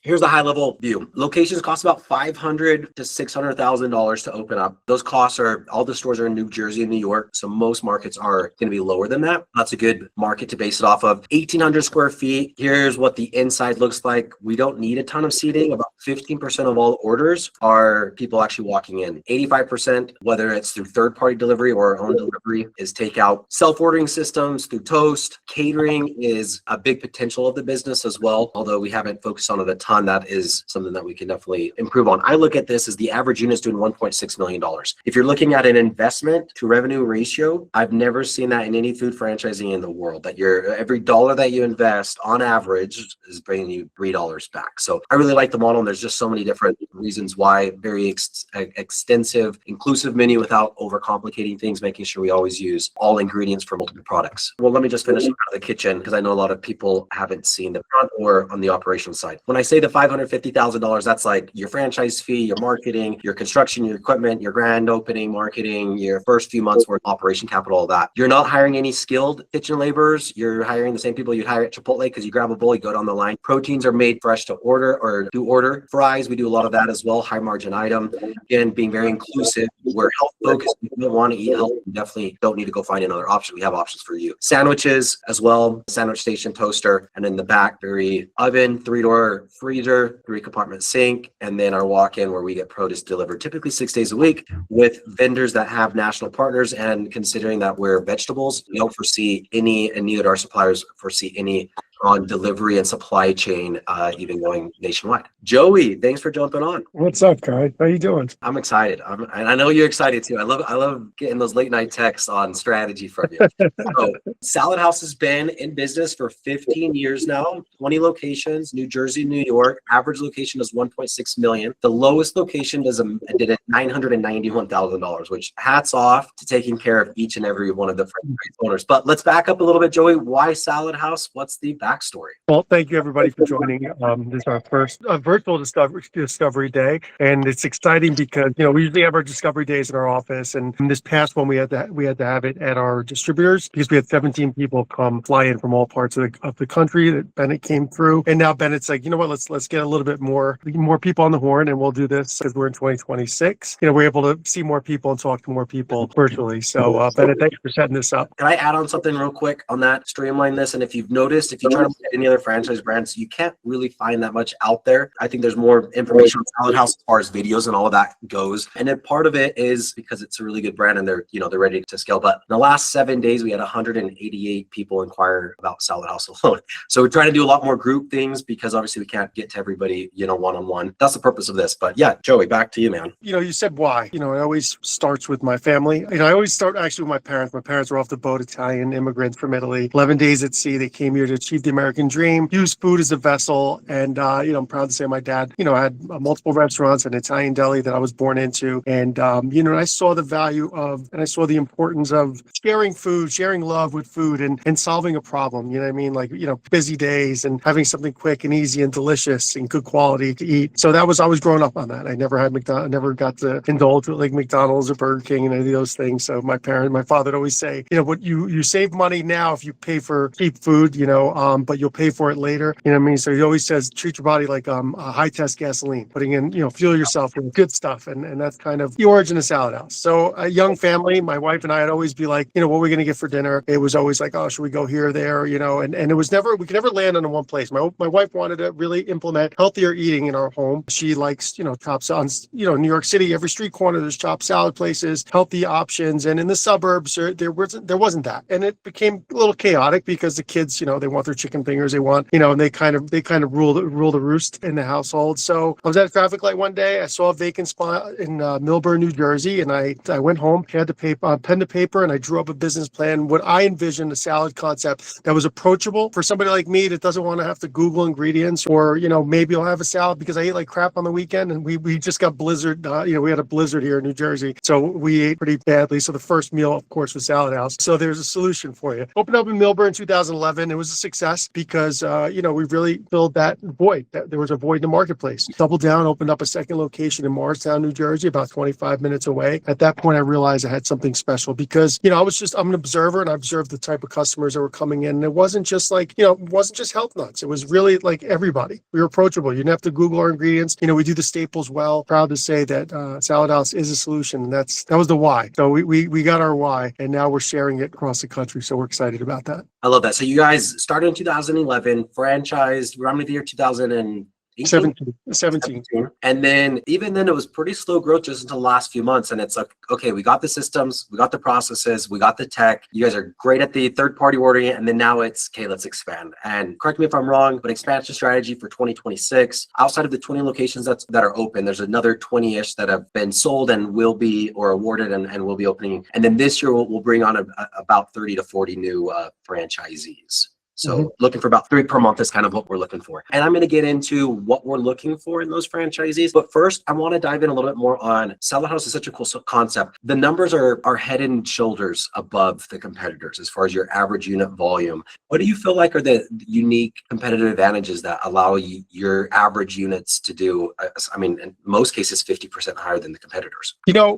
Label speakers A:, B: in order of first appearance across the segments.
A: Here's the high level view. Locations cost about $500,000 to $600,000 to open up. Those costs are, all the stores are in New Jersey and New York. So most markets are going to be lower than that. That's a good market to base it off of. 1,800 square feet. Here's what the inside looks like. We don't need a ton of seating. About 15% of all orders are people actually walking in. 85%, whether it's through third-party delivery or our own delivery, is takeout. Self-ordering systems through Toast. Catering is a big potential of the business as well, although we haven't focused on it a ton. That is something that we can definitely improve on. I look at this as the average unit is doing $1.6 million. If you're looking at an investment to revenue ratio, I've never seen that in any food franchising in the world, that every dollar that you invest on average is bringing you $3 back. So I really like the model, and there's just so many different reasons why. Very extensive, inclusive menu without overcomplicating things, making sure we always use all ingredients for multiple products. Well, let me just finish the kitchen, because I know a lot of people haven't seen the front or on the operations side. When I say the $550,000, that's like your franchise fee, your marketing, your construction, your equipment, your grand opening, marketing, your first few months worth of operation capital, all that. You're not hiring any skilled kitchen laborers. You're hiring the same people you'd hire at Chipotle, because you grab a bowl, you go down the line. Proteins are made fresh to order or to order. Fries, we do a lot of that as well. High margin item. Again, being very inclusive. We're health focused. If you don't want to eat health, you definitely don't need to go find another option. We have options for you. Sandwiches as well. Sandwich station, toaster, and in the back, very oven, 3-door freezer, 3-compartment sink, and then our walk-in where we get produce delivered typically 6 days a week with vendors that have national partners. And considering that we're vegetables, we don't foresee any, and neither do our suppliers foresee any on delivery and supply chain, even going nationwide. Joey, thanks for jumping on.
B: What's up, Kai? How you doing?
A: I'm excited. And I know you're excited too. I love getting those late night texts on strategy from you. So, Salad House has been in business for 15 years now, 20 locations, New Jersey, New York. Average location is $1.6 million. The lowest location did $991,000, which hats off to taking care of each and every one of the franchise owners. But let's back up a little bit, Joey. Why Salad House? What's the backstory?
B: Well, thank you everybody for joining. This is our first virtual discovery day, and it's exciting because we usually have our discovery days in our office, and in this past one we had to have it at our distributors because we had 17 people fly in from all parts of the country. That Bennett came through, and now Bennett's like, you know what, let's get a little bit more people on the horn, and we'll do this because we're in 2026. We're able to see more people and talk to more people virtually. So Bennett, thanks for setting this up.
A: Can I add on something real quick on that? Streamline this, and if you've noticed, if you try to look at any other franchise brands, you can't really find that much out there. I think there's more information on Salad House as far as videos and all of that goes. And then part of it is because it's a really good brand and they're ready to scale. But in the last 7 days, we had 188 people inquire about Salad House alone. So we're trying to do a lot more group things because obviously we can't get to everybody, one-on-one. That's the purpose of this. But yeah, Joey, back to you, man.
B: You said why. It always starts with my family. I always start actually with my parents. My parents were off the boat, Italian immigrants from Italy. 11 days at sea. They came here to achieve the American dream, use food as a vessel. And, I'm proud to say my dad, had multiple restaurants, an Italian deli that I was born into. And, I saw the value of, and I saw the importance of sharing food, sharing love with food and solving a problem. You know what I mean? Like, busy days and having something quick and easy and delicious and good quality to eat. So I was growing up on that. I never had McDonald's, never got to indulge with like McDonald's or Burger King and any of those things. So my father would always say, what you save money now if you pay for cheap food, but you'll pay for it later. You know what I mean? So he always says, treat your body like a high-test gasoline, putting in, fuel yourself with good stuff. And that's kind of the origin of Salad House. So a young family, my wife and I would always be like, what are we going to get for dinner? It was always like, oh, should we go here or there? And it was never, we could never land on one place. My wife wanted to really implement healthier eating in our home. She likes, chops on, New York City, every street corner, there's chopped salad places, healthy options. And in the suburbs, there wasn't that. And it became a little chaotic because the kids, they want their chicken fingers, they want, and they kind of rule the roost in the household. So I was at a traffic light one day. I saw a vacant spot in Millburn, New Jersey, and I went home, had pen to paper, and I drew up a business plan. What I envisioned a salad concept that was approachable for somebody like me that doesn't want to have to Google ingredients, or maybe I'll have a salad because I ate like crap on the weekend, and we just got blizzard. We had a blizzard here in New Jersey, so we ate pretty badly. So the first meal, of course, was Salad House. So there's a solution for you. Opened up in Millburn in 2011. It was a success. fast because, we really filled that void. That there was a void in the marketplace. Doubled down, opened up a second location in Morristown, New Jersey, about 25 minutes away. At that point, I realized I had something special because, I'm an observer and I observed the type of customers that were coming in. And it wasn't just it wasn't just health nuts. It was really like everybody. We were approachable. You didn't have to Google our ingredients. We do the staples well. Proud to say that Salad House is a solution. And that was the why. So we got our why and now we're sharing it across the country. So we're excited about that.
A: I love that. So you guys started in 2011, franchised, around the year 2017.
B: 17.
A: And then even then it was pretty slow growth just until the last few months. And it's like, okay, we got the systems, we got the processes, we got the tech. You guys are great at the third party ordering. And then now it's, okay, let's expand. And correct me if I'm wrong, but expansion strategy for 2026, outside of the 20 locations that are open, there's another 20-ish that have been sold and will be or awarded and will be opening. And then this year we'll bring on about 30 to 40 new franchisees. So looking for about 3 per month is kind of what we're looking for. And I'm going to get into what we're looking for in those franchisees. But first, I want to dive in a little bit more on Salad House is such a cool concept. The numbers are head and shoulders above the competitors as far as your average unit volume. What do you feel like are the unique competitive advantages that allow your average units to do, in most cases, 50% higher than the competitors?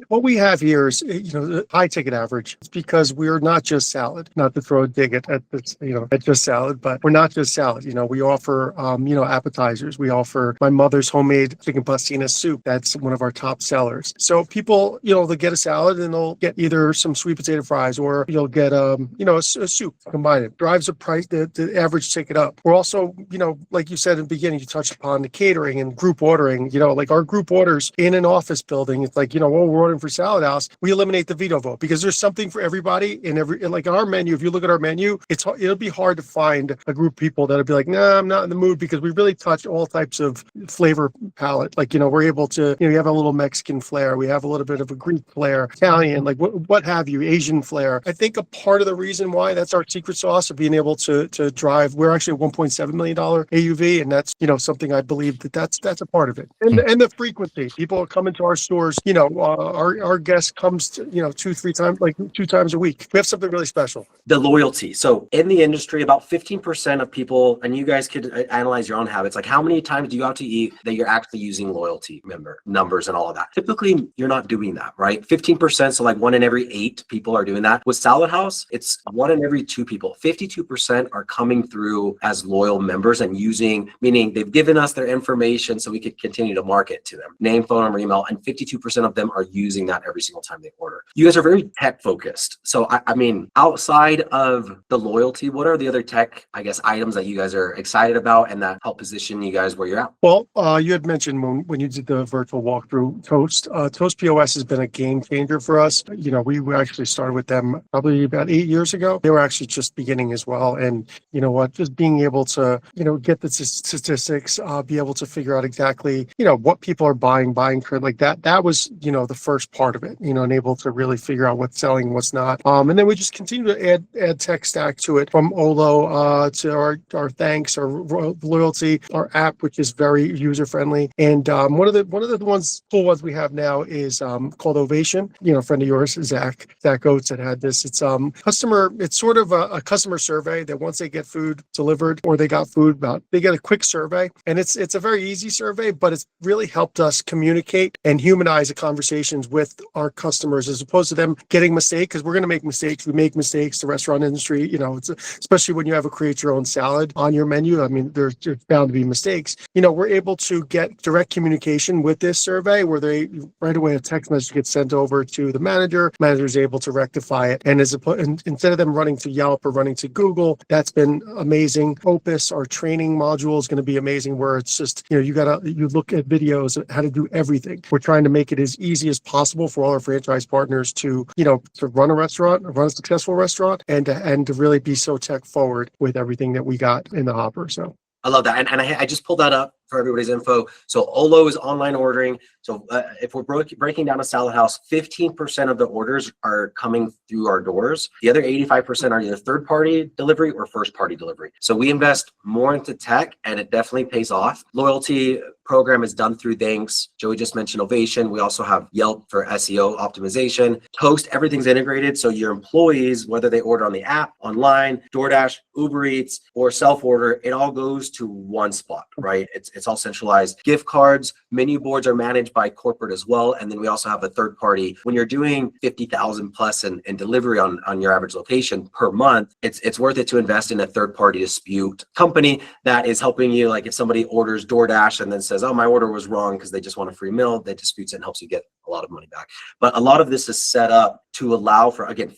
B: What we have here is, the high ticket average. It's because we're not just salad, not to throw a dig at this, at just salad, but we're not just salad. We offer, appetizers. We offer my mother's homemade chicken pastina soup. That's one of our top sellers. So people, they'll get a salad and they'll get either some sweet potato fries or you'll get, a soup, combine it. Drives the price, the average ticket up. We're also, like you said in the beginning, you touched upon the catering and group ordering, like our group orders in an office building. It's like, we're ordering for Salad House. We eliminate the veto vote because there's something for everybody in like on our menu. If you look at our menu, it'll be hard to find a group of people that'll be like, nah, I'm not in the mood, because we really touch all types of flavor palette. Like, we're able to, you have a little Mexican flair. We have a little bit of a Greek flair, Italian, like what have you, Asian flair. I think a part of the reason why that's our secret sauce of being able to drive, we're actually a $1.7 million AUV. And that's, something I believe that's a part of it. And the frequency, people come into our stores, our guest comes to, 2 times a week. We have something really special.
A: The loyalty. So in the industry, about 15% of people, and you guys could analyze your own habits, like how many times do you go out to eat that you're actually using loyalty member numbers and all of that? Typically, you're not doing that, right? 15%, so like 1 in every 8 people are doing that. With Salad House, it's 1 in every 2 people. 52% are coming through as loyal members and using, meaning they've given us their information so we could continue to market to them. Name, phone number, email, and 52% of them are using that every single time they order. You guys are very tech focused. So outside of the loyalty, what are the other tech, items that you guys are excited about and that help position you guys where you're at?
B: Well, you had mentioned when you did the virtual walkthrough, Toast. Toast POS has been a game changer for us. We actually started with them probably about 8 years ago. They were actually just beginning as well. And just being able to, get the statistics, be able to figure out exactly, what people are buying like that was, the first part of it, and able to really figure out what's selling, what's not. And then we just continue to add tech stack to it, from Olo to our thanks, our loyalty, our app, which is very user friendly. And one of the cool ones we have now is called Ovation. A friend of yours, Zach Oates, that had this. It's it's sort of a customer survey that once they get food delivered or they got food, they get a quick survey, and it's a very easy survey, but it's really helped us communicate and humanize the conversations with our customers, as opposed to them getting mistakes, because we're going to make mistakes. We make mistakes. The restaurant industry, it's especially when you have a create your own salad on your menu. There's bound to be mistakes. We're able to get direct communication with this survey where they right away a text message gets sent over to the manager. Manager is able to rectify it, and instead of them running to Yelp or running to Google, that's been amazing. Opus, our training module, is going to be amazing, where it's just you look at videos of how to do everything. We're trying to make it as easy as possible for all our franchise partners to run a successful restaurant, and to really be so tech forward with everything that we got in the hopper. So
A: I love that. And I just pulled that up for everybody's info. So Olo is online ordering. So if we're breaking down a salad house, 15% of the orders are coming through our doors. The other 85% are either third-party delivery or first-party delivery. So we invest more into tech, and it definitely pays off. Loyalty program is done through Thanks. Joey just mentioned Ovation. We also have Yelp for SEO optimization. Toast, everything's integrated. So your employees, whether they order on the app, online, DoorDash, Uber Eats, or self-order, it all goes to one spot, right? It's all centralized. Gift cards, menu boards are managed by corporate as well. And then we also have a third party. When you're doing 50,000 plus in delivery on your average location per month, it's worth it to invest in a third party dispute company that is helping you. Like if somebody orders DoorDash and then says, oh, my order was wrong because they just want a free meal, that disputes it and helps you get a lot of money back. But a lot of this is set up to allow for, again,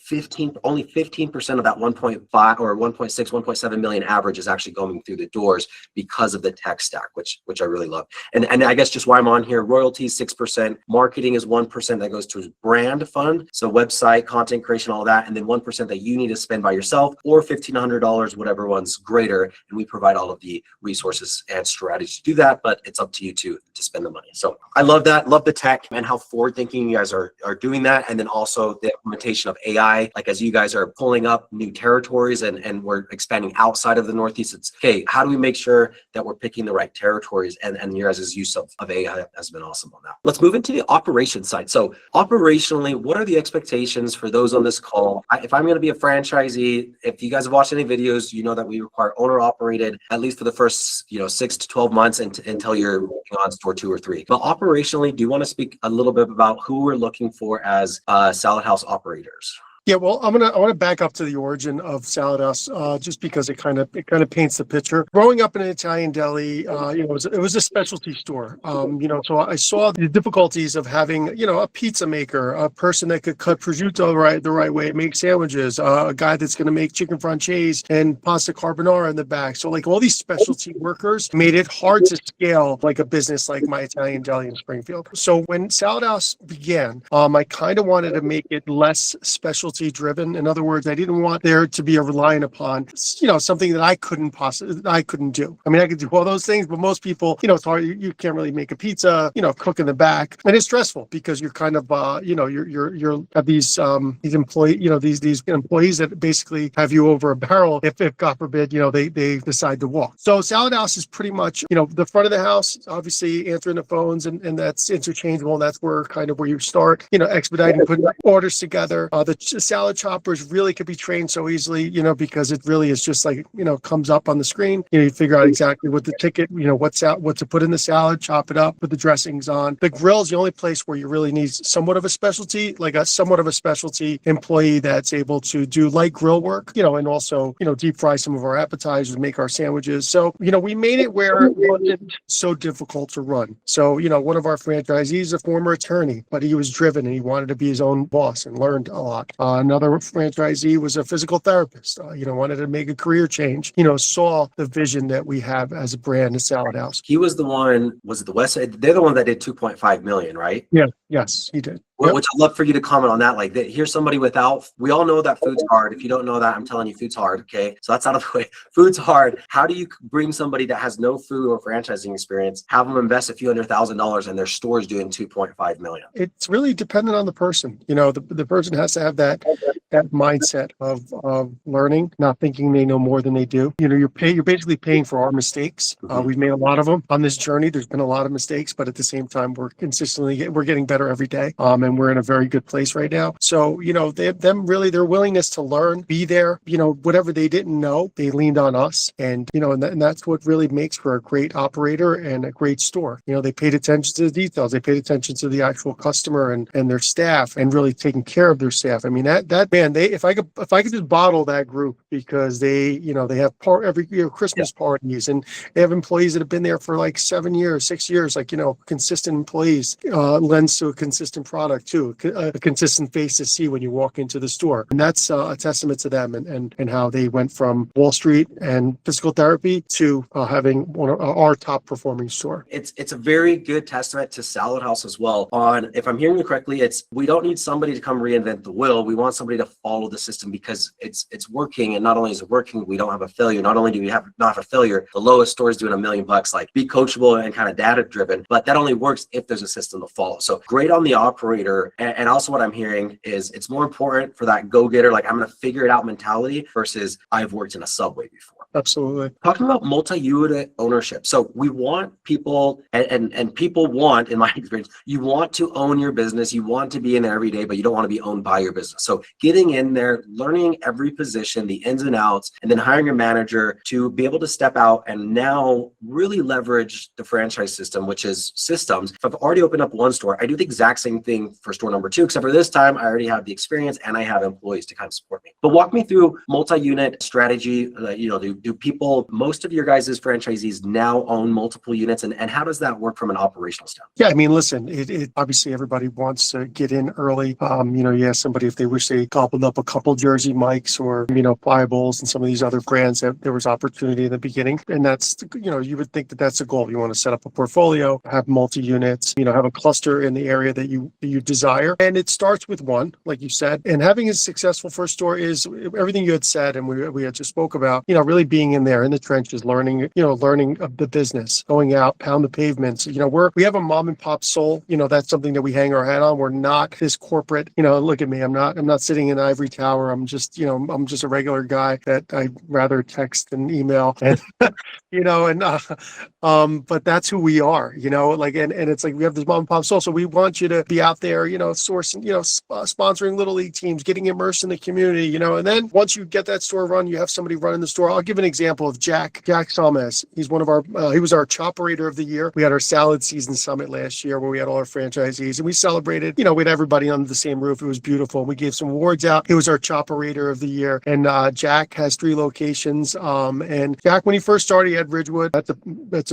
A: only 15% of that 1.5 or 1.6, 1.7 million average is actually going through the doors because of the tech stack, which I really love. And I guess just why I'm on here, royalties 6%, marketing is 1% that goes to his brand fund. So website, content creation, all that, and then 1% that you need to spend by yourself, or $1,500, whatever one's greater. And we provide all of the resources and strategies to do that, but it's up to you to spend the money. So I love that, love the tech and how forward thinking you guys are doing that. And then also the implementation of AI, like as you guys are pulling up new territories and we're expanding outside of the Northeast, it's, okay, how do we make sure that we're picking the right territories? And your guys' use of AI has been awesome on that. Let's move into the operations side. So operationally, what are the expectations for those on this call? If I'm going to be a franchisee, if you guys have watched any videos, you know that we require owner operated, at least for the first 6 to 12 months until you're working on store 2 or 3. But operationally, do you want to speak a little bit about who we're looking for as salad house operators?
B: Yeah, well, I want to back up to the origin of Salad House, just because it kind of paints the picture. Growing up in an Italian deli, it was a specialty store. So I saw the difficulties of having, a pizza maker, a person that could cut prosciutto the right way, make sandwiches, a guy that's going to make chicken franchise and pasta carbonara in the back. So like all these specialty workers made it hard to scale like a business like my Italian deli in Springfield. So when Salad House began, I kind of wanted to make it less specialty driven. In other words, I didn't want there to be a relying upon, something that I couldn't do. I mean, I could do all those things, but most people, it's hard. You can't really make a pizza, cook in the back, and it's stressful because you're kind of, you're have these employees, these employees that basically have you over a barrel if God forbid, they decide to walk. So Salad House is pretty much, the front of the house, obviously answering the phones and that's interchangeable. And that's where you start, expediting, putting orders together. The salad choppers really could be trained so easily, because it really is just like, comes up on the screen. You figure out exactly what the ticket, what to put in the salad, chop it up, put the dressings on. The grill is the only place where you really need somewhat of a specialty employee that's able to do light grill work, and also, deep fry some of our appetizers, make our sandwiches. So, we made it where it wasn't so difficult to run. So, one of our franchisees is a former attorney, but he was driven and he wanted to be his own boss and learned a lot. Another franchisee was a physical therapist, wanted to make a career change, saw the vision that we have as a brand, the Salad House.
A: He was the one, was it the West Side? They're the one that did 2.5 million, right?
B: Yeah. Yes, he did. Yep.
A: Which I'd love for you to comment on that. Like, here's somebody without, we all know that food's hard. If you don't know that, I'm telling you, food's hard. Okay. So that's out of the way. Food's hard. How do you bring somebody that has no food or franchising experience, have them invest a few $100,000 and their store is doing 2.5 million? It's
B: really dependent on the person. The person has to have that mindset of learning, not thinking they know more than they do. You're basically paying for our mistakes.
A: Mm-hmm.
B: We've made a lot of them on this journey. There's been a lot of mistakes, but at the same time, we're getting better every day. And we're in a very good place right now. So, their willingness to learn, be there, whatever they didn't know, they leaned on us. And, and that's what really makes for a great operator and a great store. They paid attention to the details. They paid attention to the actual customer and their staff and really taking care of their staff. I mean, if I could just bottle that group, because they have every year Christmas parties, and they have employees that have been there for like 7 years, 6 years, consistent employees, lends to a consistent product too, a consistent face to see when you walk into the store. And that's a testament to them and how they went from Wall Street and physical therapy to having one of our top performing store.
A: It's a very good testament to Salad House as well. On, if I'm hearing you correctly, we don't need somebody to come reinvent the wheel. We want somebody to follow the system because it's working. And not only is it working, we don't have a failure. Not only do we not have a failure, the lowest store is doing $1 million. Like, be coachable and kind of data driven, but that only works if there's a system to follow. So great on the operator. And also what I'm hearing is it's more important for that go-getter, like I'm going to figure it out mentality versus I've worked in a Subway before.
B: Absolutely.
A: Talking about multi-unit ownership. So we want people, and people want, in my experience, you want to own your business. You want to be in there every day, but you don't want to be owned by your business. So getting in there, learning every position, the ins and outs, and then hiring a manager to be able to step out and now really leverage the franchise system, which is systems. If I've already opened up one store, I do the exact same thing for store number 2, except for this time, I already have the experience and I have employees to kind of support me. But walk me through multi-unit strategy. Do people, most of your guys' franchisees now own multiple units, and how does that work from an operational standpoint?
B: Yeah, I mean, listen, it obviously everybody wants to get in early. You ask somebody if they wish they gobbled up a couple Jersey Mikes or, Fireballs and some of these other brands, that there was opportunity in the beginning. And that's, you would think that that's a goal. You want to set up a portfolio, have multi-units, have a cluster in the area that you desire. And it starts with one, like you said, and having a successful first store is everything you had said. And we had just spoke about, really being in there in the trenches, learning of the business, going out, pound the pavements. We have a mom and pop soul. That's something that we hang our hat on. We're not this corporate, look at me. I'm not sitting in an ivory tower. I'm just a regular guy that I'd rather text than email. And, but that's who we are, and it's like we have this mom and pop soul. So we want you to be out there, sourcing, sponsoring little league teams, getting immersed in the community, and then once you get that store run, you have somebody running the store. I'll give an example of Jack Salmes. He's one of our, he was our Chopperator of the year. We had our salad season summit last year where we had all our franchisees and we celebrated, we had everybody under the same roof. It was beautiful. We gave some awards out. He was our Chopperator of the year. And Jack has 3 locations. And Jack, when he first started, he had Ridgewood. That's a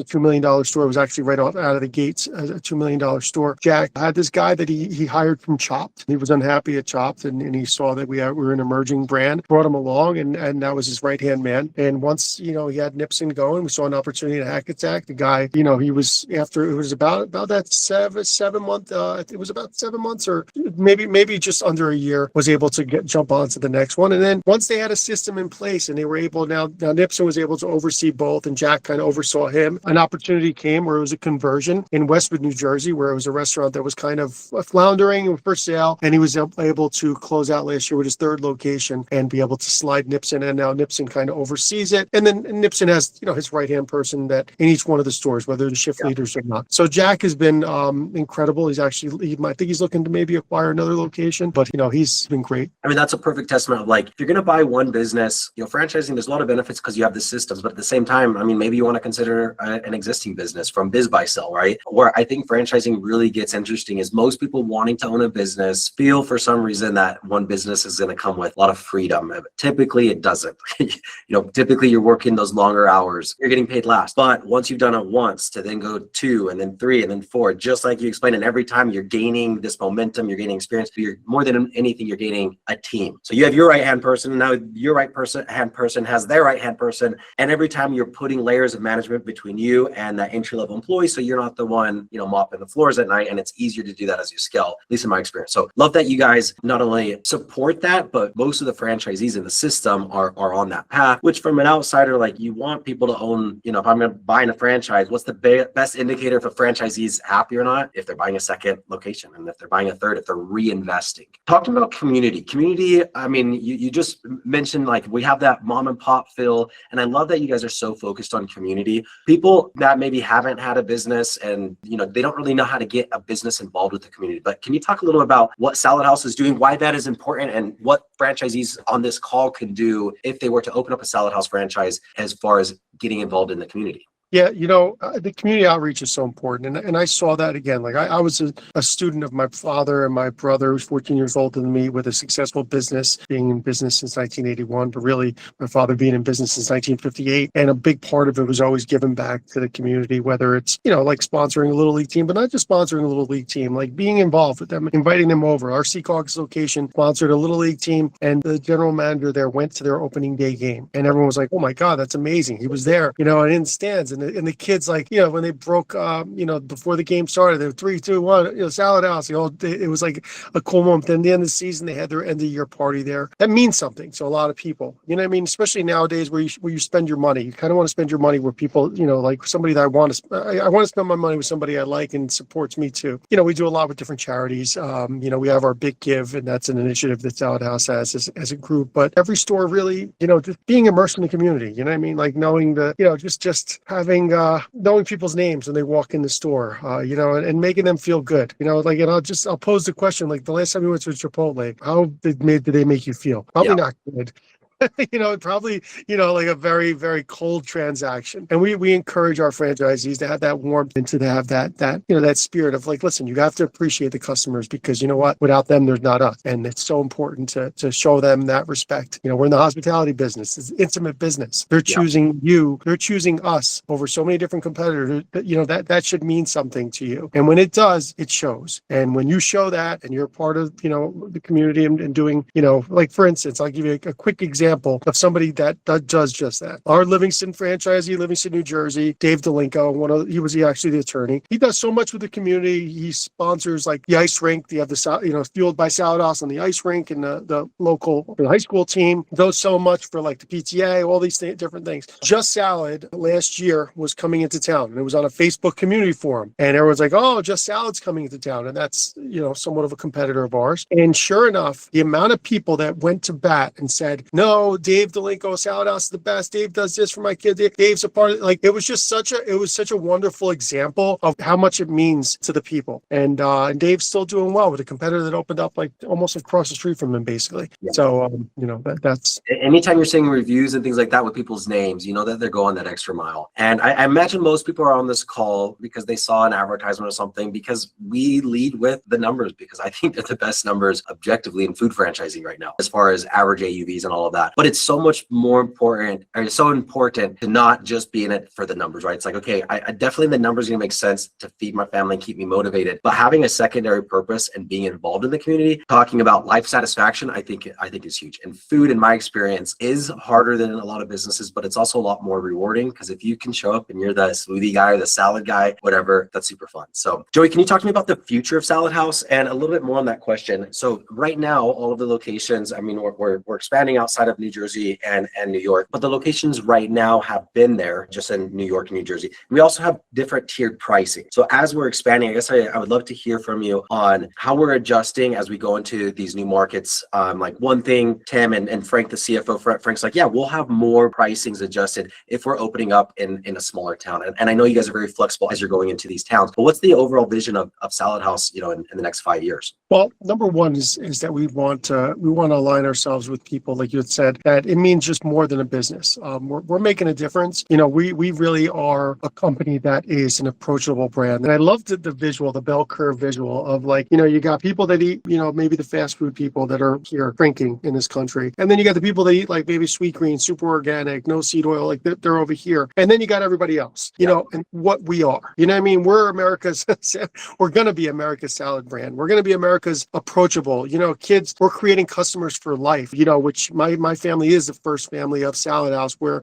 B: $2 million store. It was actually right out of the gates, a $2 million store. Jack had this guy that he hired from Chopped. He was unhappy at Chopped and he saw that we were an emerging brand, brought him along and that was his right-hand man. And once, he had Nipson going, we saw an opportunity to Hackensack. The guy, he was after, it was about that 7 month, it was about 7 months or maybe just under a year, was able to jump on to the next one. And then once they had a system in place and they were able, now Nipson was able to oversee both and Jack kind of oversaw him. An opportunity came where it was a conversion in Westwood, New Jersey, where it was a restaurant that was kind of floundering for sale. And he was able to close out last year with his 3rd location and be able to slide Nipson. And now Nipson kind of oversees it. And then Nipson has, his right-hand person that in each one of the stores, whether they're shift leaders or not. So Jack has been incredible. He's actually, I think he's looking to maybe acquire another location, but he's been great.
A: I mean, that's a perfect testament of like, if you're going to buy one business, franchising, there's a lot of benefits because you have the systems, but at the same time, I mean, maybe you want to consider an existing business from biz buy sell, right? Where I think franchising really gets interesting is most people wanting to own a business feel for some reason that one business is going to come with a lot of freedom. Typically it doesn't. Typically you're working those longer hours, you're getting paid last. But once you've done it once to then go 2 and then 3 and then 4, just like you explained, and every time you're gaining this momentum, you're gaining experience, you're more than anything, you're gaining a team. So you have your right-hand person, and now your right-hand person has their right-hand person. And every time you're putting layers of management between you and that entry-level employee, so you're not the one, mopping the floors at night, and it's easier to do that as you scale, at least in my experience. So love that you guys not only support that, but most of the franchisees in the system are on that path, which from an outsider, like you want people to own, if I'm going to buy in a franchise, what's the best indicator if a franchisee is happy or not? If they're buying a second location, and if they're buying a third, if they're reinvesting. Talking about community, I mean, you just mentioned like we have that mom and pop feel, and I love that you guys are so focused on community. People that maybe haven't had a business and, they don't really know how to get a business involved with the community. But can you talk a little about what Salad House is doing, why that is important, and what franchisees on this call can do if they were to open up a Salad House franchise as far as getting involved in the community?
B: Yeah, the community outreach is so important. And I saw that again. Like I was a student of my father and my brother, who's 14 years older than me, with a successful business, being in business since 1981, but really my father being in business since 1958. And a big part of it was always giving back to the community, whether it's, like sponsoring a little league team, but not just sponsoring a little league team, like being involved with them, inviting them over. Our Seahawks location sponsored a little league team, and the general manager there went to their opening day game. And everyone was like, oh my God, that's amazing. He was there, and in the stands. and the kids, like, when they broke, before the game started, they were 3, 2, 1, Salad House. It was like a cool moment. Then the end of the season, they had their end of year party there. That means something to a lot of people. You know what I mean? Especially nowadays where you spend your money. You kind of want to spend your money where people, like somebody that I want to spend my money with somebody I like and supports me too. We do a lot with different charities. We have our Big Give, and that's an initiative that Salad House has as a group. But every store really, just being immersed in the community. You know what I mean? Like knowing just having knowing people's names when they walk in the store. And making them feel good. I'll pose the question, like the last time we went to Chipotle, how did they make you feel? Probably not good. Probably, like a very, very cold transaction. And we encourage our franchisees to have that warmth and to have that spirit of like, listen, you have to appreciate the customers because you know what? Without them, there's not us. And it's so important to show them that respect. We're in the hospitality business. It's intimate business. They're choosing you. They're choosing us over so many different competitors. That should mean something to you. And when it does, it shows. And when you show that and you're part of, the community and doing, like for instance, I'll give you a quick example of somebody that does just that. Our Livingston franchisee, Livingston, New Jersey, Dave Delinko, he was actually the attorney. He does so much with the community. He sponsors like the ice rink. You have the Fueled by Salad House on the ice rink, and the local high school team does so much for like the PTA, all these different things. Just Salad last year was coming into town, and it was on a Facebook community forum, and everyone's like, "Oh, Just Salad's coming into town," and that's somewhat of a competitor of ours. And sure enough, the amount of people that went to bat and said, "No, Dave Delinko, Salad House is the best. Dave does this for my kids. Dave's a part of it." Like it was such a wonderful example of how much it means to the people. And Dave's still doing well with a competitor that opened up like almost across the street from him, basically. Yeah. So that's
A: anytime you're seeing reviews and things like that with people's names, that they're going that extra mile. And I imagine most people are on this call because they saw an advertisement or something, because we lead with the numbers, because I think they're the best numbers objectively in food franchising right now, as far as average AUVs and all of that. But it's so much more important, or it's so important to not just be in it for the numbers, right? It's like, okay, I definitely, the numbers are gonna make sense to feed my family and keep me motivated, but having a secondary purpose and being involved in the community, talking about life satisfaction, I think is huge. And food, in my experience, is harder than a lot of businesses, but it's also a lot more rewarding, because if you can show up and you're the smoothie guy or the salad guy, whatever, that's super fun. So Joey, can you talk to me about the future of Salad House and a little bit more on that question? So right now, all of the locations, I mean, we're expanding outside of New Jersey and New York, but the locations right now have been there just in New York and New Jersey. We also have different tiered pricing. So as we're expanding, I guess I would love to hear from you on how we're adjusting as we go into these new markets. Like one thing, Tim and Frank, the CFO, Frank's like, yeah, we'll have more pricings adjusted if we're opening up in a smaller town. And I know you guys are very flexible as you're going into these towns, but what's the overall vision of Salad House, in the next 5 years?
B: Well, number one is that we want to align ourselves with people, like you had said, that it means just more than a business. We're making a difference. We really are a company that is an approachable brand. And I love the visual, the bell curve visual of like, you got people that eat, maybe the fast food people that are here drinking in this country. And then you got the people that eat like maybe sweet green, super organic, no seed oil, like they're over here. And then you got everybody else, and what we are. You know what I mean? We're we're going to be America's salad brand. We're going to be America's approachable. Kids, we're creating customers for life, which my family is the first family of Salad House, where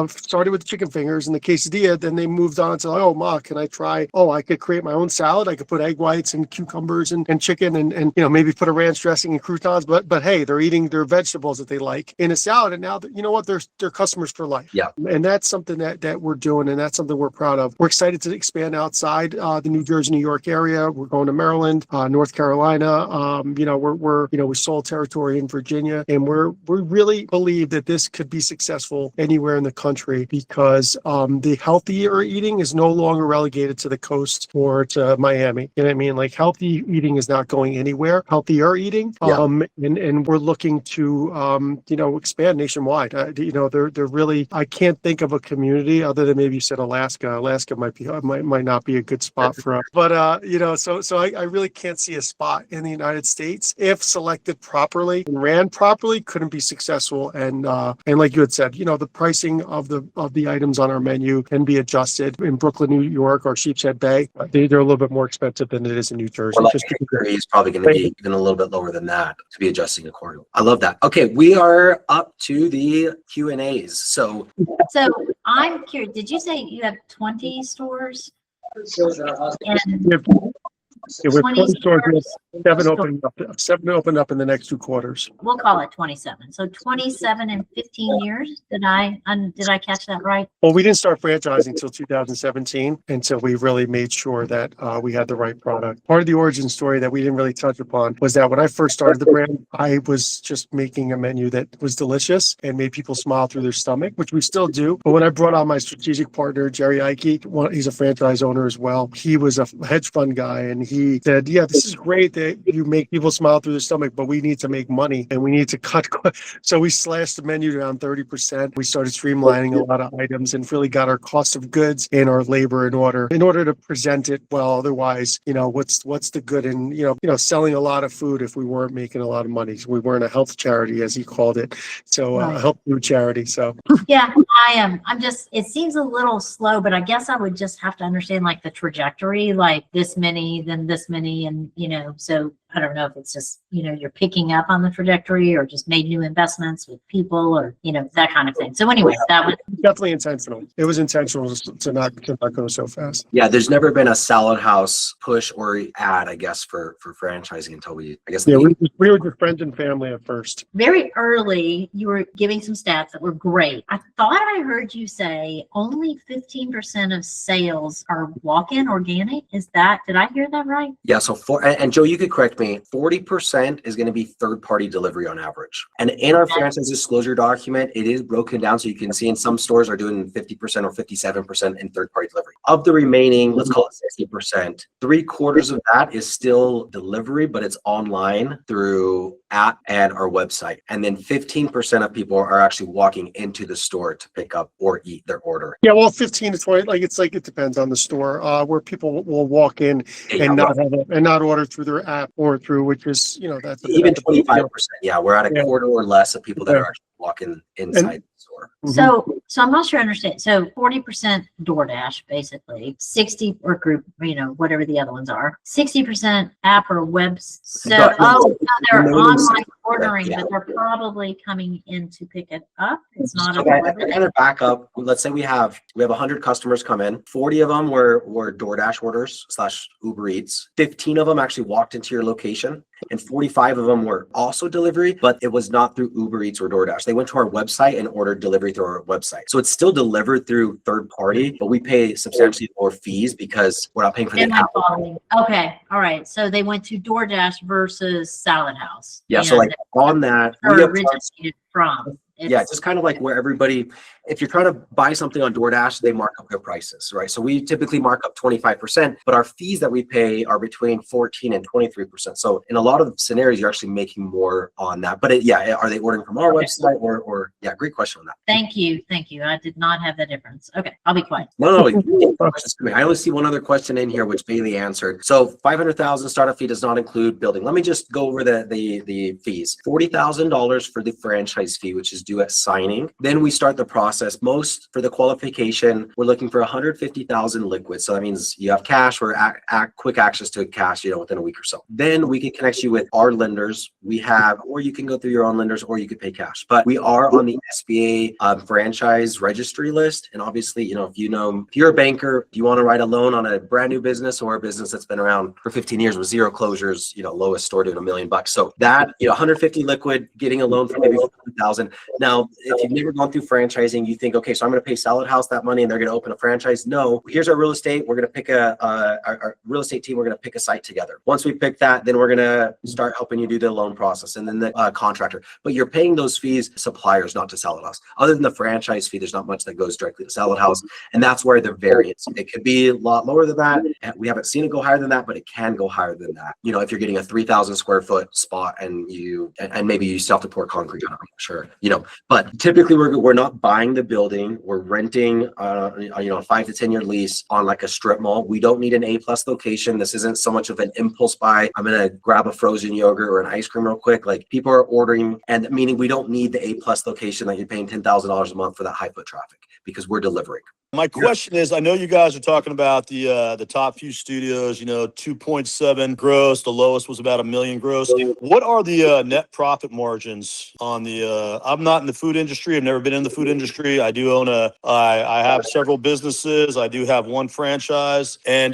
B: started with the chicken fingers and the quesadilla. Then they moved on to, oh, Ma, can I try? Oh, I could create my own salad. I could put egg whites and cucumbers and chicken and maybe put a ranch dressing and croutons. But hey, they're eating their vegetables that they like in a salad. And now, they're customers for life. Yeah. And that's something that we're doing. And that's something we're proud of. We're excited to expand outside the New Jersey, New York area. We're going to Maryland, North Carolina. We sold territory in Virginia. And we really believe that this could be successful anywhere in the country, because the healthier eating is no longer relegated to the coast or to Miami. You know what I mean? Like healthy eating is not going anywhere. Healthier eating, and we're looking to expand nationwide. They're really, I can't think of a community other than maybe you said Alaska. Alaska might not be a good spot for us, but so I really can't see a spot in the United States, if selected properly and ran properly, couldn't be successful. And like you had said, the pricing of the items on our menu can be adjusted. In Brooklyn, New York, or Sheepshead Bay, they're a little bit more expensive than it is in New Jersey.
A: Well, is probably going to be even a little bit lower than that to be adjusting accordingly. I love that. Okay, we are up to the Q&As. So
C: I'm curious, did you say you have 20 stores? And
B: We have
C: 20
B: 20 stores, we have
C: stores,
B: seven opened up in the next 2 quarters.
C: we'll call it 27. So 27 in 15 years. Did I catch that right?
B: Well, we didn't start franchising until 2017, and so we really made sure that we had the right product. Part of the origin story that we didn't really touch upon was that when I first started the brand, I was just making a menu that was delicious and made people smile through their stomach, which we still do. But when I brought on my strategic partner, Jerry Ike, he's a franchise owner as well. He was a hedge fund guy, and he said, "Yeah, this is great that you make people smile through their stomach, but we need to make money and we need to cut." So we slashed the menu down 30%. We started streamlining a lot of items and really got our cost of goods and our labor in order to present it well. Otherwise, what's the good in selling a lot of food if we weren't making a lot of money? So we weren't a health charity, as he called it. So
C: Right.
B: a health food charity. So
C: Yeah, I am. It seems a little slow, but I guess I would just have to understand like the trajectory, like this many, then this many. And, so I don't know if it's just, you're picking up on the trajectory or just made new investments with people or, that kind of thing. So anyway, that was
B: definitely intentional. It was intentional to not go so fast.
A: Yeah, there's never been a salad house push or ad, I guess, for franchising until I guess.
B: Yeah, we were just friends and family at first.
C: very early. You were giving some stats that were great. I thought I heard you say only 15% of sales are walk-in organic. Did I hear that right?
A: Yeah, so and Joe, you could correct me, 40% is going to be third-party delivery on average. And in our franchise disclosure document, it is broken down so you can see in some stores are doing 50% or 57% in third-party delivery. Of the remaining, let's call it 60%, 3/4 of that is still delivery, but it's online through app and our website. And then 15% of people are actually walking into the store to pick up or eat their order.
B: Yeah, well, 15 to 20, it depends on the store, where people will walk in and not order through their app or through, which is, that's
A: even 25%. Yeah, we're at a quarter or less of people that are actually walking inside the store.
C: So I'm not sure I understand. So 40% DoorDash, basically 60 or group, whatever the other ones are, 60% app or webs. So they're online ordering, but they're probably coming in to pick it up. It's not a delivery.
A: And back up. Let's say we have 100 customers come in. 40 of them were DoorDash orders / Uber Eats. 15 of them actually walked into your location, and 45 of them were also delivery, but it was not through Uber Eats or DoorDash. They went to our website and ordered delivery through our website. So it's still delivered through third party, but we pay substantially more fees because we're not paying for the app.
C: Okay. All right. So they went to DoorDash versus Salad House.
A: Yeah. So like on that, we
C: originated from.
A: Yeah, just kind of like where everybody, if you're trying to buy something on DoorDash, they mark up their prices, right? So we typically mark up 25%, but our fees that we pay are between 14 and 23%. So in a lot of scenarios, you're actually making more on that. But are they ordering from our website or great question on that.
C: Thank you. I did not have that difference. Okay, I'll be quiet.
A: No. I only see one other question in here, which Bailey answered. So 500,000 startup fee does not include building. Let me just go over the fees. $40,000 for the franchise fee, which is due at signing. Then we start the process. Most for the qualification, we're looking for 150,000 liquid. So that means you have cash or quick access to cash, within a week or so. Then we can connect you with our lenders. Or you can go through your own lenders, or you could pay cash. But we are on the SBA franchise registry list. And obviously, if you're a banker, if you want to write a loan on a brand new business or a business that's been around for 15 years with zero closures, lowest store doing $1 million. So that 150 liquid, getting a loan for maybe 50,000. Now, if you've never gone through franchising, you think, okay, so I'm going to pay Salad House that money and they're going to open a franchise. No, here's our real estate. We're going to pick our real estate team. We're going to pick a site together. Once we pick that, then we're going to start helping you do the loan process and then the contractor. But you're paying those fees to suppliers, not to Salad House. Other than the franchise fee, there's not much that goes directly to Salad House. And that's where the variance. It could be a lot lower than that. And we haven't seen it go higher than that, but it can go higher than that. If you're getting a 3,000 square foot spot and maybe you still have to pour concrete on it, I'm not sure, but typically we're not buying the building. We're renting a 5 to 10 year lease on like a strip mall. We don't need an A+ location. This isn't so much of an impulse buy. I'm going to grab a frozen yogurt or an ice cream real quick. Like people are ordering, and meaning we don't need the A+ location that you're paying $10,000 a month for that high foot traffic because we're delivering.
D: My question is, I know you guys are talking about the top few studios, 2.7 gross. The lowest was about $1 million gross. What are the net profit margins on the? I'm not in the food industry. I've never been in the food industry. I do own I have several businesses. I do have one franchise, and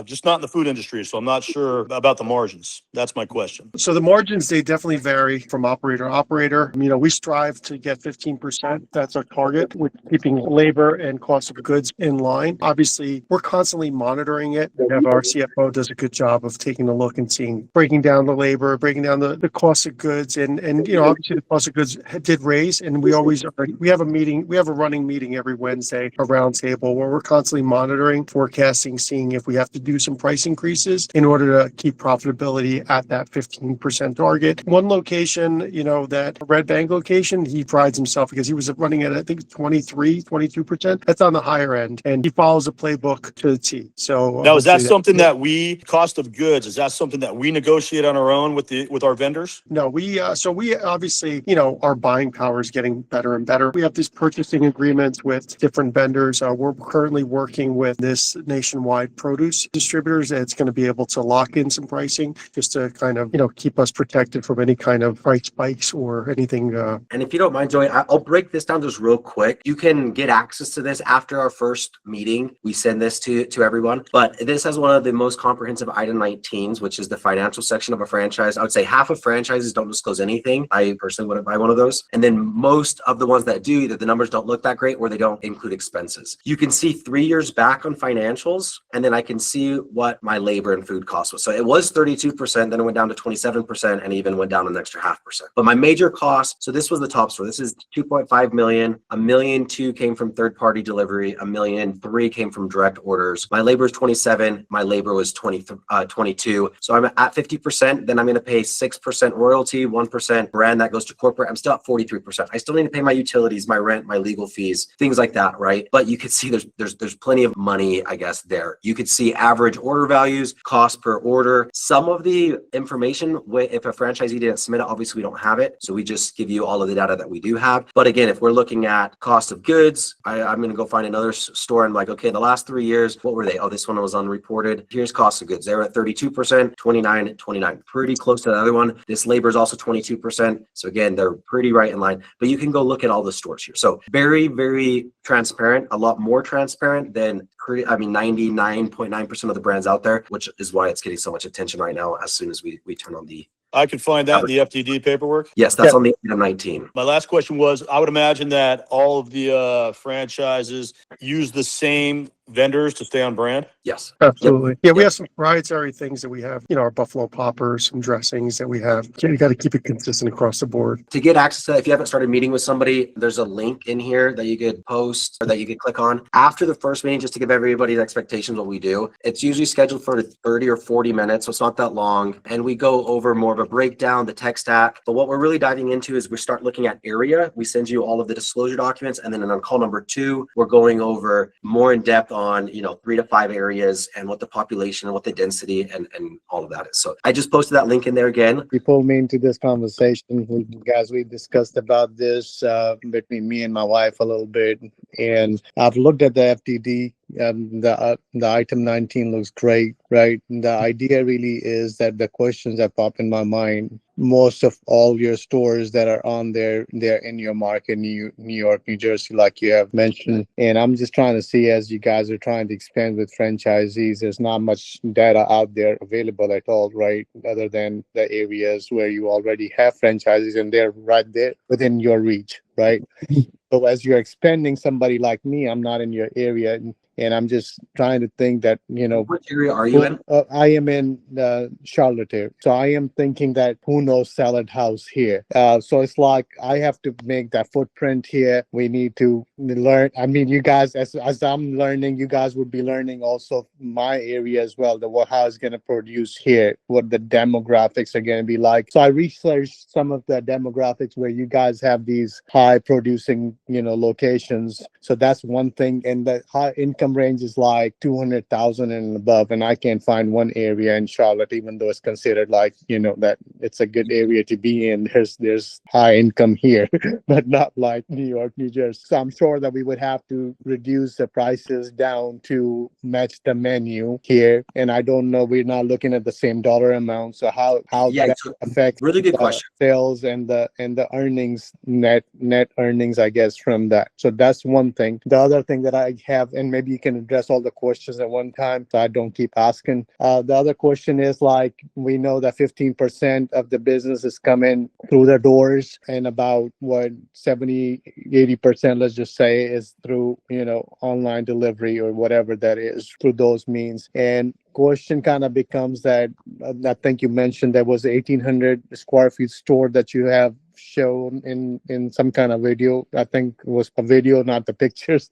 D: just not in the food industry. So I'm not sure about the margins. That's my question.
B: So the margins, they definitely vary from operator to operator. We strive to get 15%. That's our target, with keeping labor and cost of goods in line. Obviously, we're constantly monitoring it. We have our CFO does a good job of taking a look and breaking down the labor, breaking down the cost of goods. And obviously the cost of goods did raise, and we have a running meeting every Wednesday, a round table where we're constantly monitoring, forecasting, seeing if we have to do some price increases in order to keep profitability at that 15% target. One location, that Red Bank location, he prides himself because he was running at, I think, 22%. That's on the higher end, and he follows a playbook to the T. So
D: now, is that something that cost of goods, is that something that we negotiate on our own with our vendors?
B: No, we obviously, our buying power is getting better and better. We have these purchasing agreements with different vendors. We're currently working with this nationwide produce distributors that's going to be able to lock in some pricing just to kind of, keep us protected from any kind of price spikes or anything.
A: And if you don't mind, Joey, I'll break this down just real quick. You can get access to this after our first meeting. We send this to everyone, but this has one of the most comprehensive item 19s, which is the financial section of a franchise. I would say half of franchises don't disclose anything. I personally wouldn't buy one of those. And then most of the ones that do, either the numbers don't look that great or they don't include expenses. You can see 3 years back on financials, and then I can see what my labor and food cost was. So it was 32%, then it went down to 27%, and even went down an extra 0.5%. But my major cost, so this was the top store. This is 2.5 million. $1.2 million came from third-party delivery. $1.3 million came from direct orders. My labor is 27. My labor was 22. So I'm at 50%. Then I'm going to pay 6% royalty, 1% brand that goes to corporate. I'm still at 43%. I still need to pay my utilities, my rent, my legal fees, things like that, right? But you could see there's plenty of money, I guess, there. You could see average order values, cost per order. Some of the information, if a franchisee didn't submit it, obviously we don't have it. So we just give you all of the data that we do have. But again, if we're looking at cost of goods, I'm going to go find another store and like, okay, the last 3 years, what were they? Oh, this one was unreported. Here's cost of goods. They were at 32%, 29, pretty close to the other one. This labor is also 22%. So again, they're pretty right in line, but you can go look at all the stores here. So very, very transparent, a lot more transparent than 99.9% of the brands out there, which is why it's getting so much attention right now as soon as we turn on the...
D: I could find that in the FTD paperwork.
A: Yes, that's on the item 19.
D: My last question was, I would imagine that all of the franchises use the same vendors to stay on brand?
A: Yes.
B: Absolutely. Yep. Yeah, we have some proprietary things that we have, our buffalo poppers, some dressings that we have. You got to keep it consistent across the board.
A: To get access to that, if you haven't started meeting with somebody, there's a link in here that you could post or that you could click on. After the first meeting, just to give everybody's expectations what we do, it's usually scheduled for 30 or 40 minutes, so it's not that long. And we go over more of a breakdown, the tech stack. But what we're really diving into is we start looking at area. We send you all of the disclosure documents. And then on call number 2, we're going over more in depth on, 3 to 5 areas and what the population and what the density and all of that is. So I just posted that link in there again.
E: You pulled me into this conversation. Guys, we discussed about this between me and my wife a little bit. And I've looked at the FTD. The item 19 looks great, right? The idea really is that the questions that pop in my mind, most of all your stores that are on there, they're in your market, New York, New Jersey, like you have mentioned. And I'm just trying to see, as you guys are trying to expand with franchisees, there's not much data out there available at all, right? Other than the areas where you already have franchises and they're right there within your reach, right? So as you're expanding, somebody like me, I'm not in your area. And I'm just trying to think that,
A: Which area are you in?
E: I am in Charlotte area. So I am thinking that who knows salad house here. So it's like I have to make that footprint here. We need to learn. I mean, you guys, as I'm learning, you guys would be learning also my area as well. How it's going to produce here, what the demographics are going to be like. So I researched some of the demographics where you guys have these high producing, locations. So that's one thing. And the high income income range is like 200,000 and above, and I can't find one area in Charlotte, even though it's considered like, that it's a good area to be in. There's high income here, but not like New York, New Jersey. So I'm sure that we would have to reduce the prices down to match the menu here. And I don't know, we're not looking at the same dollar amount. So how
A: Yeah,
E: that
A: so
E: affects
A: really good question.
E: sales and the earnings, net earnings, I guess, from that. So that's one thing. The other thing that I have, and maybe you can address all the questions at one time so I don't keep asking. The other question is, like, we know that 15% of the business is coming through the doors, and about 70-80%, let's just say, is through online delivery or whatever that is, through those means. And question kind of becomes that I think you mentioned there was 1,800 square feet store that you have shown in some kind of video. I think it was a video, not the pictures.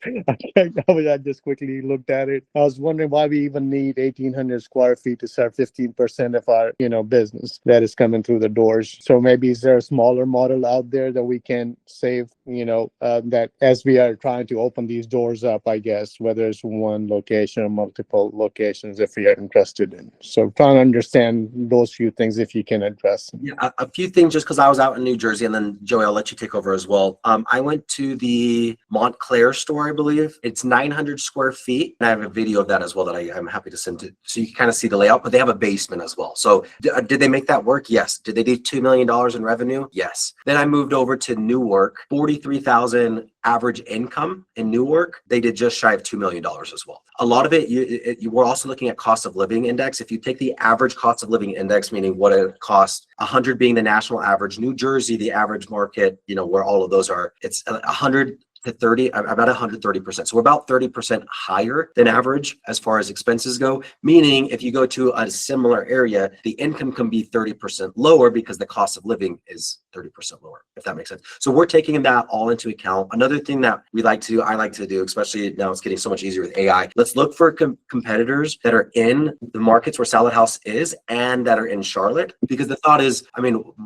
E: I just quickly looked at it. I was wondering why we even need 1,800 square feet to serve 15% of our business that is coming through the doors. So maybe is there a smaller model out there that we can save, that as we are trying to open these doors up, I guess, whether it's one location or multiple locations, if we are interested in. So trying to understand those few things, if you can address them.
A: Yeah, a few things, just because I was out in New Jersey, and then Joey, I'll let you take over as well. I went to the Montclair store, I believe. It's 900 square feet. And I have a video of that as well that I'm happy to send to, so you can kind of see the layout, but they have a basement as well. So did they make that work? Yes. Did they do $2 million in revenue? Yes. Then I moved over to Newark, 43,000 average income in Newark. They did just shy of $2 million as well. A lot of it, you were also looking at cost of living index. If you take the average cost of living index, meaning what it costs, 100 being the national average, New Jersey, the average market, where all of those are, it's 100 to 30, about 130%. So we're about 30% higher than average as far as expenses go, meaning if you go to a similar area, the income can be 30% lower because the cost of living is 30% lower, if that makes sense. So we're taking that all into account. Another thing that I like to do, especially now it's getting so much easier with AI, let's look for competitors that are in the markets where Salad House is and that are in Charlotte, because the thought is,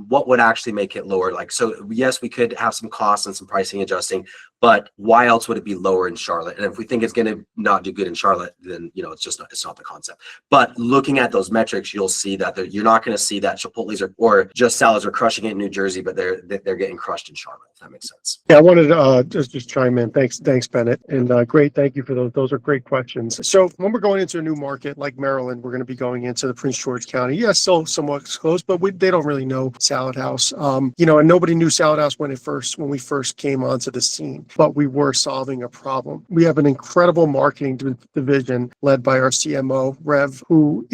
A: what would actually make it lower? Like, so yes, we could have some costs and some pricing adjusting, but why else would it be lower in Charlotte? And if we think it's going to not do good in Charlotte, then it's not the concept. But looking at those metrics, you'll see that you're not going to see that Chipotle's or just salads are crushing it in New Jersey, but they're getting crushed in Charlotte. If that makes sense.
B: Yeah, I wanted to just chime in. Thanks, Bennett, and great. Thank you for those. Those are great questions. So when we're going into a new market like Maryland, we're going to be going into the Prince George County. Yes, still somewhat close, but they don't really know Salad House. And nobody knew Salad House when we first came onto the scene. But we were solving a problem. We have an incredible marketing division led by our CMO, Rev, who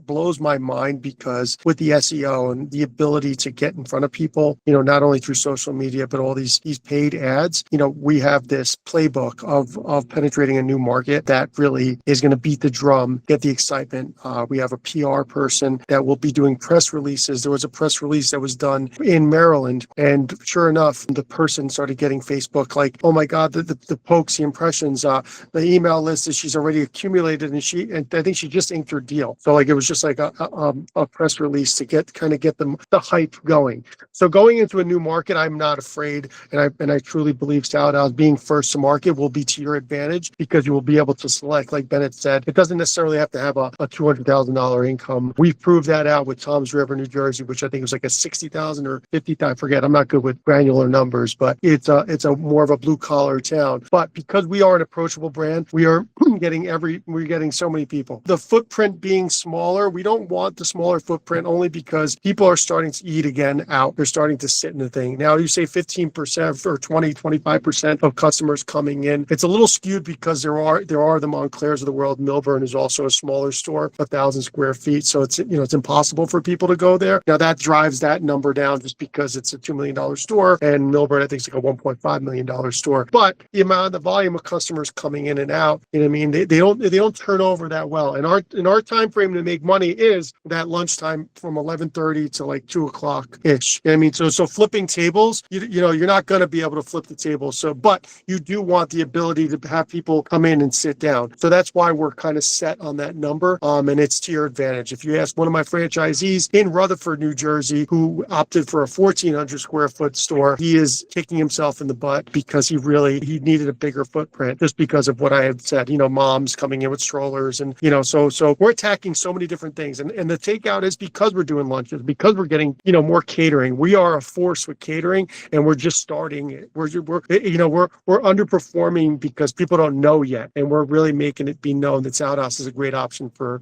B: blows my mind, because with the SEO and the ability to get in front of people, not only through social media, but all these paid ads, we have this playbook of penetrating a new market that really is going to beat the drum, get the excitement. We have a PR person that will be doing press releases. There was a press release that was done in Maryland, and sure enough, the person started getting Facebook like, oh my God, the pokes, the impressions, the email list that she's already accumulated, and I think she just inked her deal. So like it was just like a press release to get the hype going. So going into a new market, I'm not afraid, and I truly believe Salad House being first to market will be to your advantage, because you will be able to select, like Bennett said, it doesn't necessarily have to have a $200,000 income. We've proved that out with Tom's River, New Jersey, which I think was like a 60,000 or 50,000. I forget. I'm not good with granular numbers, but it's a more of a blue collar town. But because we are an approachable brand, we are we're getting so many people. The footprint being smaller, we don't want the smaller footprint only because people are starting to eat again out. They're starting to sit in the thing. Now you say 15% or 20-25% of customers coming in. It's a little skewed because there are the Montclairs of the world. Milburn is also a smaller store, 1,000 square feet. So it's impossible for people to go there. Now that drives that number down just because it's a $2 million store, and Milburn I think is like a $1.5 million store. But the volume of customers coming in and out, they don't turn over that well. In our time frame to make money, funny is that lunchtime from 11:30 to like 2 o'clock ish. I mean, so flipping tables, you know, you're not going to be able to flip the table. So, but you do want the ability to have people come in and sit down. So that's why we're kind of set on that number. And it's to your advantage. If you ask one of my franchisees in Rutherford, New Jersey, who opted for a 1,400 square foot store, he is kicking himself in the butt because he needed a bigger footprint just because of what I had said, you know, moms coming in with strollers and, you know, so we're attacking so many different things. And the takeout is because we're doing lunches, because we're getting, you know, more catering. We are a force with catering and we're just starting it. We're underperforming because people don't know yet. And we're really making it be known that Salad House is a great option for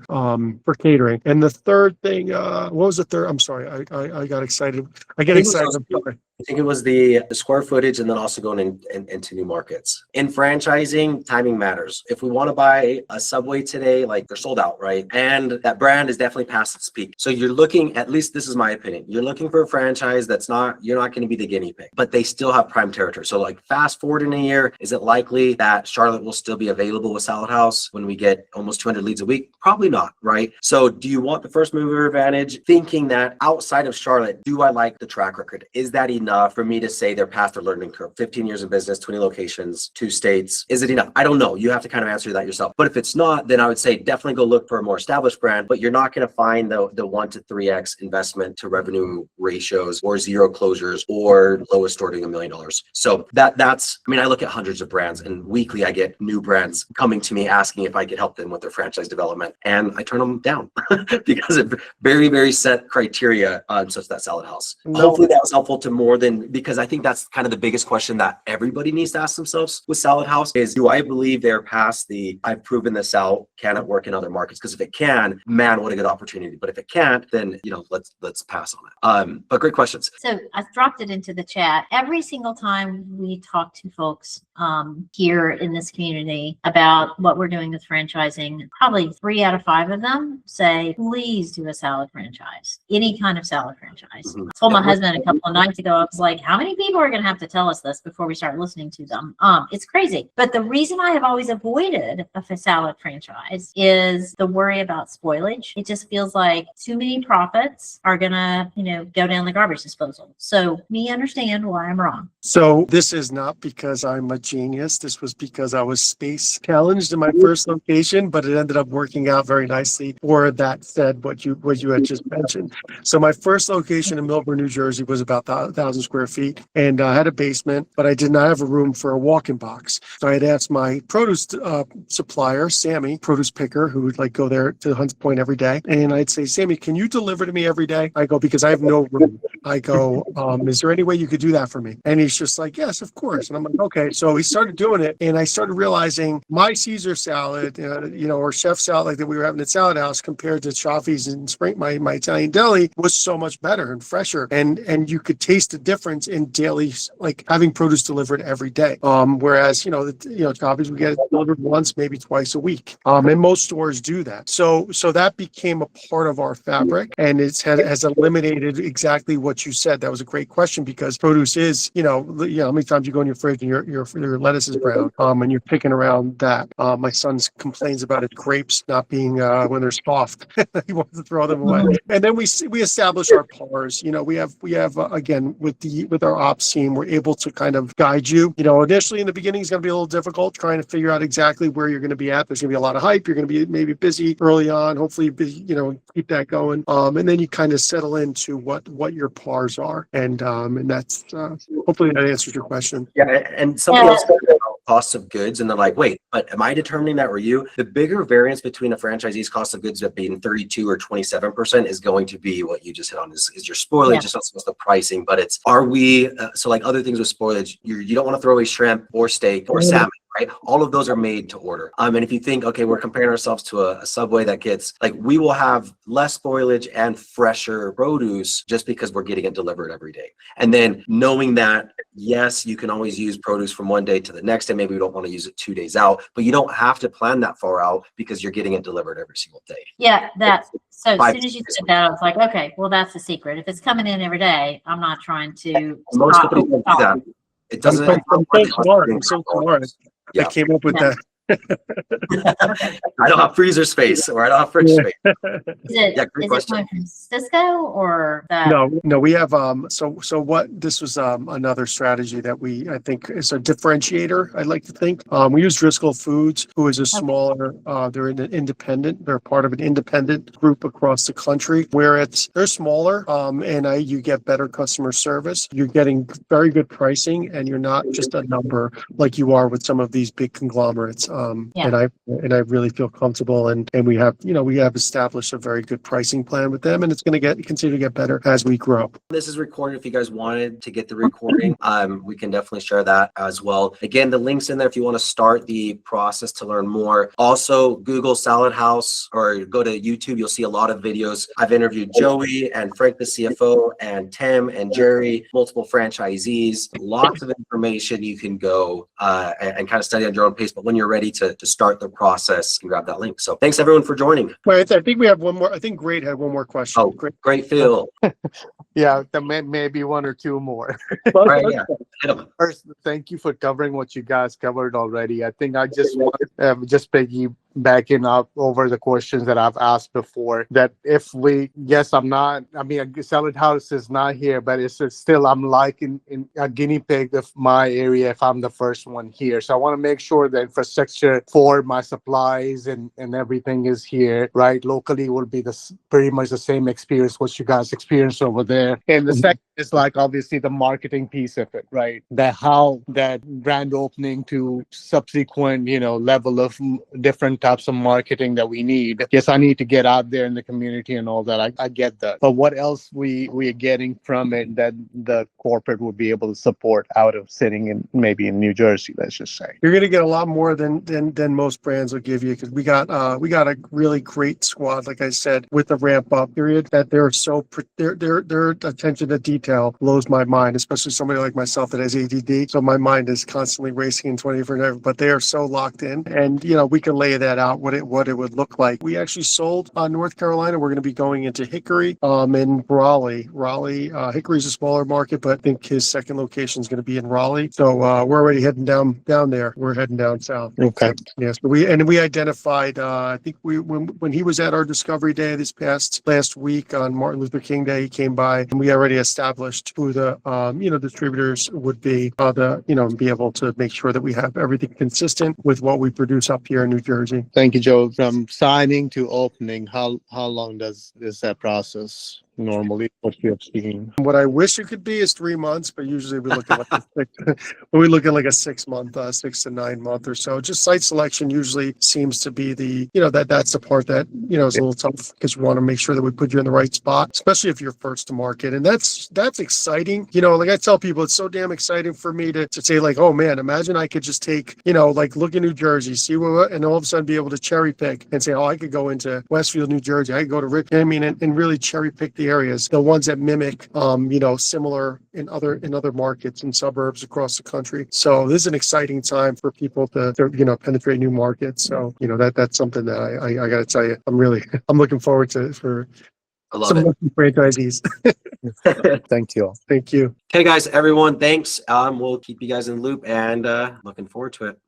B: catering. And the third thing, what was the third? I'm sorry. I got excited. I get excited. I'm sorry.
A: I think it was the square footage and then also going into new markets. In franchising, timing matters. If we want to buy a Subway today, like they're sold out, right? And that brand is definitely past its peak. So you're looking, at least this is my opinion, you're looking for a franchise you're not going to be the guinea pig, but they still have prime territory. So like fast forward in a year, is it likely that Charlotte will still be available with Salad House when we get almost 200 leads a week? Probably not, right? So do you want the first mover advantage, thinking that outside of Charlotte, do I like the track record? Is that enough for me to say they're past their learning curve? 15 years of business, 20 locations, 2 states. Is it enough? I don't know. You have to kind of answer that yourself. But if it's not, then I would say definitely go look for a more established brand, but you're not going to find the 1 to 3x investment to revenue ratios or 0 closures or lowest store doing $1 million. So that's, I mean, I look at hundreds of brands and weekly I get new brands coming to me asking if I could help them with their franchise development. And I turn them down because of very, very set criteria such as that Salad House.
B: No.
A: Hopefully that was helpful to more than, because I think that's kind of the biggest question that everybody needs to ask themselves with Salad House is, do I believe they're past the, I've proven this out, can it work in other markets? Because if it can, man, what a good opportunity. But if it can't, then, you know, let's pass on it. But great questions.
C: So I dropped it into the chat. Every single time we talk to folks here in this community about what we're doing with franchising, probably 3 out of 5 of them say, please do a salad franchise, any kind of salad franchise. I told my husband a couple of nights ago, I was like, how many people are going to have to tell us this before we start listening to them? It's crazy. But the reason I have always avoided a salad franchise is the worry about spoilage. It just feels like too many profits are going to, you know, go down the garbage disposal. So me understand why I'm wrong.
B: So this is not because I'm a genius. This was because I was space challenged in my first location, but it ended up working out very nicely. Or that said, what you had just mentioned. So my first location in Millburn, New Jersey was about 1,000 square feet, and I had a basement, but I did not have a room for a walk-in box. So I had asked my produce supplier, Sammy, produce picker, who would like go there to Hunts Point every day, and I'd say, Sammy, can you deliver to me every day? I go, because I have no room. I go, is there any way you could do that for me? And he's just like, yes, of course. And I'm like, okay. So he started doing it, and I started realizing my Caesar salad, you know, or chef salad like that we were having at Salad House compared to Chaffee's and my Italian deli was so much better and fresher, and you could taste the difference in daily, like having produce delivered every day. Whereas Chaffee's we get it delivered once, maybe twice a week, and most stores do that. So that became a part of our fabric, and has eliminated exactly what you said. That was a great question, because produce is, how many times you go in your fridge and your lettuce is brown, and you're picking around that. My son complains about his grapes not being when they're soft. He wants to throw them away. And then we establish our pars. We have again with our ops team, we're able to kind of guide you. Initially in the beginning it's going to be a little difficult trying to figure out exactly where you're going to be at. There's going to be a lot of hype. You're going to be maybe busy early on. Hopefully, keep that going. And then you kind of settle into what your pars are, and that's hopefully that answers your question.
A: Yeah, and somebody else talked about costs of goods, and they're like, wait, but am I determining that or you? The bigger variance between a franchisee's cost of goods being 32 or 27% is going to be what you just hit on, is your spoilage, just not supposed to pricing, but it's, are we, so like other things with spoilage, you don't want to throw away shrimp or steak or salmon, right? All of those are made to order. And if you think, okay, we're comparing ourselves to a Subway that gets, like, we will have less spoilage and fresher produce just because we're getting it delivered every day. And then knowing that, yes, you can always use produce from one day to the next day. Maybe we don't want to use it 2 days out, but you don't have to plan that far out because you're getting it delivered every single day.
C: Yeah, so as soon as you said that, I was like, okay, well, that's the secret. If it's coming in every day, I'm not trying to.
A: Most companies don't do that. It doesn't.
B: I'm so smart.
A: Yeah.
B: I came up with that.
A: I don't have freezer space or I don't have fridge space.
C: Is
A: Yeah, great
C: is it
A: question.
C: coming from Cisco or the?
B: No, we have, so what, this was, another strategy that I think is a differentiator, I'd like to think. We use Driscoll Foods, who is a smaller, they're an independent, they're part of an independent group across the country where they're smaller, and you get better customer service. You're getting very good pricing and you're not just a number like you are with some of these big conglomerates.
C: Yeah.
B: And I really feel comfortable and we have established a very good pricing plan with them and it's going to continue to get better as we grow.
A: This is recorded. If you guys wanted to get the recording, we can definitely share that as well. Again, the link's in there if you want to start the process to learn more. Also, Google Salad House or go to YouTube. You'll see a lot of videos. I've interviewed Joey and Frank, the CFO, and Tim and Jerry, multiple franchisees. Lots of information you can go and kind of study on your own pace. But when you're ready to start the process, you can grab that link. So thanks everyone for joining.
B: Wait, I think we have one more. I think Great had one more question.
A: Oh, great, Phil.
E: Yeah, maybe one or two more.
A: All right, yeah. Hit 'em.
E: First, thank you for covering what you guys covered already. I think I just want to just piggybacking up over the questions that I've asked before. That if Salad House is not here, but it's still, I'm like in a guinea pig of my area if I'm the first one here. So I want to make sure the infrastructure for my supplies and everything is here, right? Locally will be pretty much the same experience what you guys experience over there. And the second is like obviously the marketing piece of it, right? How that brand opening to subsequent, level of different types of marketing that we need. Yes, I need to get out there in the community and all that. I get that. But what else we are getting from it that the corporate would be able to support out of sitting in maybe in New Jersey, let's just say.
B: You're going to get a lot more than most brands will give you because we got a really great squad, like I said, with the ramp up period that their attention to detail blows my mind, especially somebody like myself that has ADD. So my mind is constantly racing in 24/7, but they are so locked in and, we can lay that out what it would look like. We actually sold North Carolina. We're going to be going into Hickory and Raleigh. Hickory's a smaller market, but I think his second location is going to be in Raleigh. So we're already heading down there. We're heading down south.
E: Okay.
B: Yes, but we identified. I think when he was at our Discovery Day last week on Martin Luther King Day, he came by and we already established who the distributors would be. Be able to make sure that we have everything consistent with what we produce up here in New Jersey.
E: Thank you, Joe. From signing to opening, how long is that process? Normally what we have seen.
B: What I wish it could be is 3 months, but usually we look at like a 6 month, 6 to 9 month or so. Just site selection usually seems to be that's the part that, is a little tough because we want to make sure that we put you in the right spot, especially if you're first to market. And that's exciting. Like I tell people, it's so damn exciting for me to say like, oh man, imagine I could just take, look in New Jersey, see what, and all of a sudden be able to cherry pick and say, oh, I could go into Westfield, New Jersey. I could go to and really cherry pick the areas, the ones that mimic, similar in other markets and suburbs across the country. So this is an exciting time for people to penetrate new markets. So, that's something that I got to tell you, I'm looking forward to for
A: I love
B: some
A: it.
B: lucky franchisees.
E: Thank you all.
B: Thank you.
A: Okay, guys, everyone, thanks. We'll keep you guys in the loop and looking forward to it.